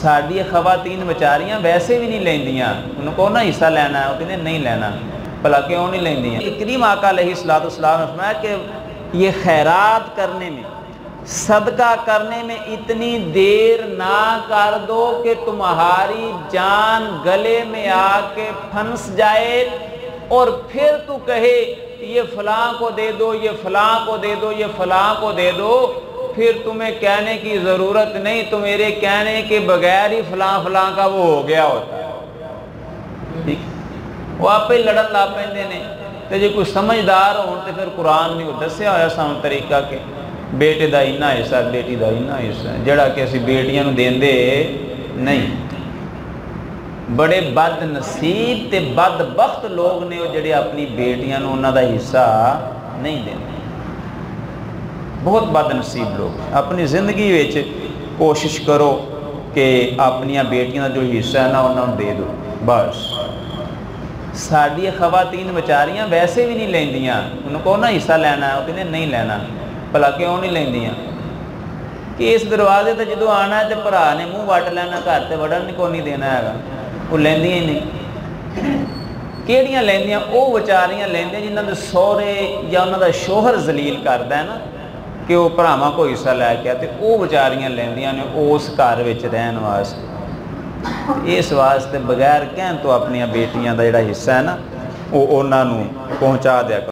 ساری خواتین بیچاریاں ویسے بھی نہیں لیندیاں، ان کو نہ حصہ لینا ہے، وہ کہتے نہیں لینا، بھلا کیوں نہیں لیندیاں؟ کریم آقا علیہ السلام نے فرمایا کہ یہ خیرات کرنے میں، صدقہ کرنے میں اتنی دیر نہ کر دو کہ تمہاری جان گلے میں آ کے پھنس جائے اور پھر تو کہے یہ فلاں کو دے دو، یہ فلاں کو دے دو، یہ فلاں کو دے دو، پھر تمہیں کہنے کی ضرورت نہیں، تو میرے کہنے کے بغیر ہی فلاں فلاں کا وہ ہو گیا ہوتا ہے، ٹھیک؟ وہ آپ ہی لڑن لا پیندے نے۔ تو جی کوئی سمجھدار ہون تو پھر قرآن نے دسیا ہوا سانوں طریقہ کہ بیٹے دا اینا حصہ، بیٹی دا اینا حصہ، جڑا کہ اسی بیٹیاں نو دیندے نہیں۔ بڑے بد نصیب تے بدبخت لوگ نے وہ جڑے اپنی بیٹیاں نو انہاں دا حصہ نہیں دیندے، بہت بد نصیب لوگ۔ اپنی زندگی وچ کوشش کرو کہ اپنی بیٹیاں دا جو حصہ ہے نا انہاں نو دے دو بس۔ ساری خواتین بیچاریاں ویسے بھی نہیں لیندیاں، ان کو نہ حصہ لینا ہے، وہ کہتے نہیں لینا، بھلا کیوں نہیں لیندیاں؟ کہ اس دروازے تے جدو آنا ہے تے بھرا نے منہ وٹ لینا، گھر تے وڑن کو نہیں دینا ہے، وہ لیندیاں ہی نہیں۔ کیڑیاں لیندیاں؟ وہ بیچاریاں لیندیاں جنہاں دے سہرے یا انہاں دا شوہر ذلیل کردا ہے نا کہ وہ بھراواں کو حصہ لے کے تے وہ بیچاریاں لیندیاں نے اس گھر وچ رہن واسطے۔ اس واسطے بغیر کہن تو اپنی بیٹیاں دا جڑا حصہ ہے نا وہ انہاں نو پہنچا دیا کرو۔